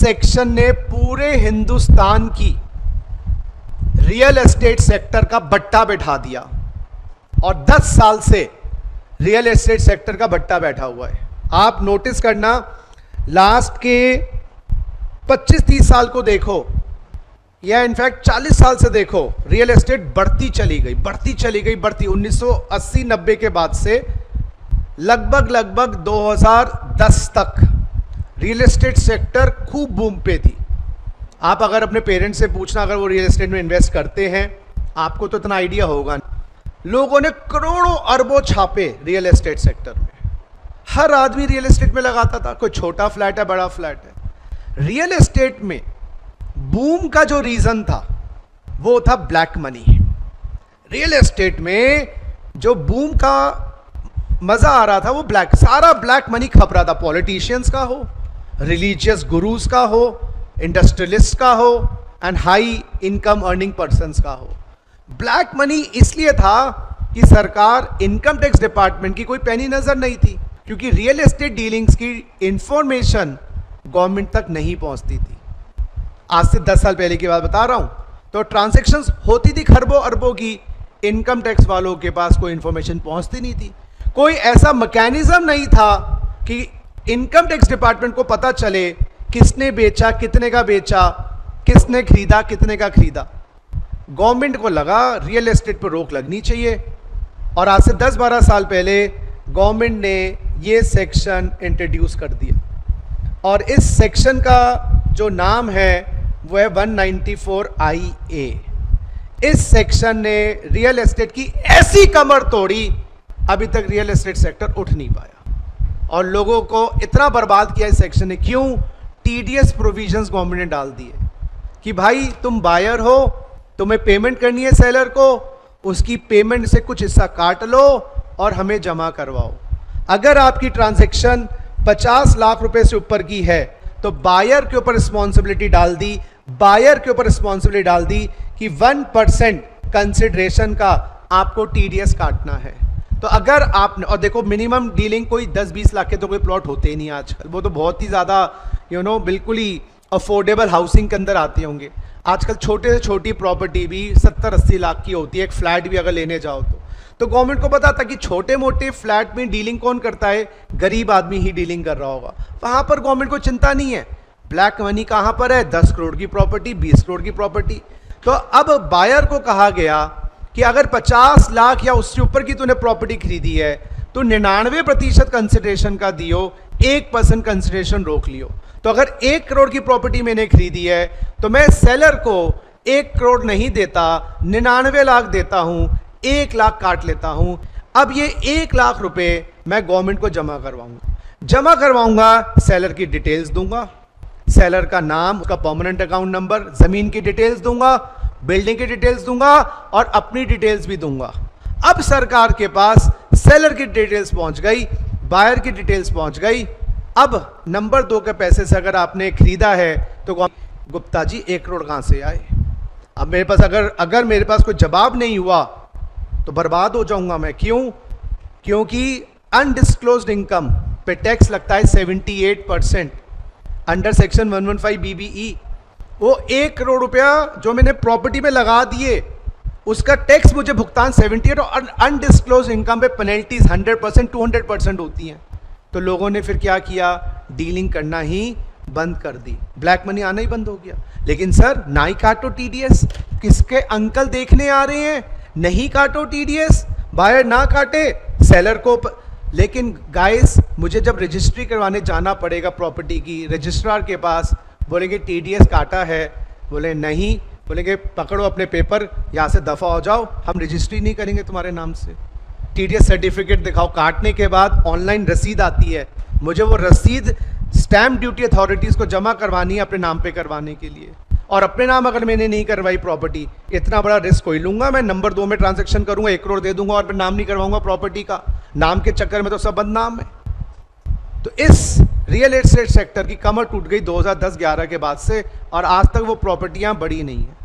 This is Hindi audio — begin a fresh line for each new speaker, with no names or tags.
सेक्शन ने पूरे हिंदुस्तान की रियल एस्टेट सेक्टर का बट्टा बैठा दिया और 10 साल से रियल एस्टेट सेक्टर का बट्टा बैठा हुआ है। आप नोटिस करना, लास्ट के 25-30 साल को देखो या इनफैक्ट 40 साल से देखो, रियल एस्टेट बढ़ती चली गई 1980-90 के बाद से लगभग 2010 तक रियल एस्टेट सेक्टर खूब बूम पे थी। आप अगर अपने पेरेंट्स से पूछना, अगर वो रियल एस्टेट में इन्वेस्ट करते हैं, आपको तो इतना आइडिया होगा। लोगों ने करोड़ों अरबों छापे रियल एस्टेट सेक्टर में। हर आदमी रियल एस्टेट में लगाता था, कोई छोटा फ्लैट है बड़ा फ्लैट है। रियल एस्टेट में बूम का जो रीजन था वो था ब्लैक मनी। रियल एस्टेट में जो बूम का मजा आ रहा था वो सारा ब्लैक मनी खप रहा था। पॉलिटिशियंस का हो, रिलीजियस गुरुज का हो, इंडस्ट्रियलिस्ट का हो and high income earning persons का हो। ब्लैक मनी इसलिए था कि सरकार, इनकम टैक्स डिपार्टमेंट की कोई पैनी नजर नहीं थी, क्योंकि रियल एस्टेट डीलिंग्स की इंफॉर्मेशन गवर्नमेंट तक नहीं पहुंचती थी। आज से 10 साल पहले की बात बता रहा हूं, तो ट्रांजैक्शंस होती थी खरबों अरबों की, इनकम टैक्स वालों के पास कोई इंफॉर्मेशन पहुंचती नहीं थी। कोई ऐसा मैकेनिज्म नहीं था कि इनकम टैक्स डिपार्टमेंट को पता चले किसने बेचा, कितने का बेचा, किसने खरीदा, कितने का खरीदा। गवर्नमेंट को लगा रियल एस्टेट पर रोक लगनी चाहिए और आज से 10-12 साल पहले गवर्नमेंट ने ये सेक्शन इंट्रोड्यूस कर दिया और इस सेक्शन का जो नाम है वो है 194IA। इस सेक्शन ने रियल एस्टेट की ऐसी कमर तोड़ी, अभी तक रियल एस्टेट सेक्टर उठ नहीं पाया और लोगों को इतना बर्बाद किया इस सेक्शन ने। क्यों? टीडीएस प्रोविजंस गवर्नमेंट ने डाल दिए कि भाई तुम बायर हो, तुम्हें पेमेंट करनी है सेलर को, उसकी पेमेंट से कुछ हिस्सा काट लो और हमें जमा करवाओ। अगर आपकी ट्रांजैक्शन 50 लाख रुपए से ऊपर की है तो बायर के ऊपर रिस्पॉन्सिबिलिटी डाल दी, कि 1% कंसिडरेशन का आपको टीडीएस काटना है। तो अगर आपने, और देखो मिनिमम डीलिंग कोई 10-20 लाख के तो कोई प्लॉट होते ही नहीं आजकल, वो तो बहुत ही ज़्यादा बिल्कुल ही अफोर्डेबल हाउसिंग के अंदर आते होंगे। आजकल छोटे से छोटी प्रॉपर्टी भी 70-80 लाख की होती है, एक फ्लैट भी अगर लेने जाओ तो गवर्नमेंट को पता था कि छोटे मोटे फ्लैट में डीलिंग कौन करता है, गरीब आदमी ही डीलिंग कर रहा होगा। वहां पर गवर्नमेंट को चिंता नहीं है। ब्लैक मनी कहां पर है? 10 करोड़ की प्रॉपर्टी, 20 करोड़ की प्रॉपर्टी। तो अब बायर को कहा गया कि अगर 50 लाख या उससे ऊपर की तूने प्रॉपर्टी खरीदी है तो 99% कंसिडरेशन का दियो, 1% कंसिडरेशन रोक लियो। तो अगर 1 करोड़ की प्रॉपर्टी मैंने खरीदी है तो मैं सेलर को 1 करोड़ नहीं देता, 99 लाख देता हूं, 1 लाख काट लेता हूं। अब ये 1 लाख रुपए मैं गवर्नमेंट को जमा करवाऊंगा, सेलर की डिटेल्स दूंगा, सेलर का नाम, उसका परमानेंट अकाउंट नंबर, जमीन की डिटेल्स दूंगा, बिल्डिंग की डिटेल्स दूंगा और अपनी डिटेल्स भी दूंगा। अब सरकार के पास सेलर की डिटेल्स पहुंच गई, बायर की डिटेल्स पहुंच गई। अब नंबर 2 के पैसे से अगर आपने खरीदा है तो गुप्ता जी 1 करोड़ कहां से आए? अब मेरे पास अगर मेरे पास कोई जवाब नहीं हुआ तो बर्बाद हो जाऊंगा मैं। क्यों? क्योंकि अनडिस्क्लोज्ड इनकम पे टैक्स लगता है 78% अंडर सेक्शन 115 BBE। वो 1 करोड़ रुपया जो मैंने प्रॉपर्टी में लगा दिए उसका टैक्स मुझे भुगतान 78, और अनडिस्क्लोज इनकम पे पेनल्टीज 100%, 200% होती हैं। तो लोगों ने फिर क्या किया? डीलिंग करना ही बंद कर दी, ब्लैक मनी आना ही बंद हो गया। लेकिन सर ना ही काटो टीडीएस, किसके अंकल देखने आ रहे हैं, नहीं काटो टीडीएस, बायर ना काटे, सेलर को लेकिन गाइस मुझे जब रजिस्ट्री करवाने जाना पड़ेगा प्रॉपर्टी की, रजिस्ट्रार के पास, बोलेंगे टीडीएस काटा है, बोले नहीं, बोलेंगे पकड़ो अपने पेपर, यहाँ से दफा हो जाओ, हम रजिस्ट्री नहीं करेंगे तुम्हारे नाम से। टीडीएस सर्टिफिकेट दिखाओ। काटने के बाद ऑनलाइन रसीद आती है, मुझे वो रसीद स्टैम्प ड्यूटी अथॉरिटीज़ को जमा करवानी है अपने नाम पे करवाने के लिए। और अपने नाम अगर मैंने नहीं करवाई प्रॉपर्टी, इतना बड़ा रिस्क कोई लूंगा मैं? नंबर 2 में ट्रांजैक्शन करूंगा, 1 करोड़ दे दूंगा और फिर नाम नहीं करवाऊंगा प्रॉपर्टी का। नाम के चक्कर में तो सब बदनाम है। तो इस रियल एस्टेट सेक्टर की कमर टूट गई 2010-11 के बाद से, और आज तक वो प्रॉपर्टियां बढ़ी नहीं है।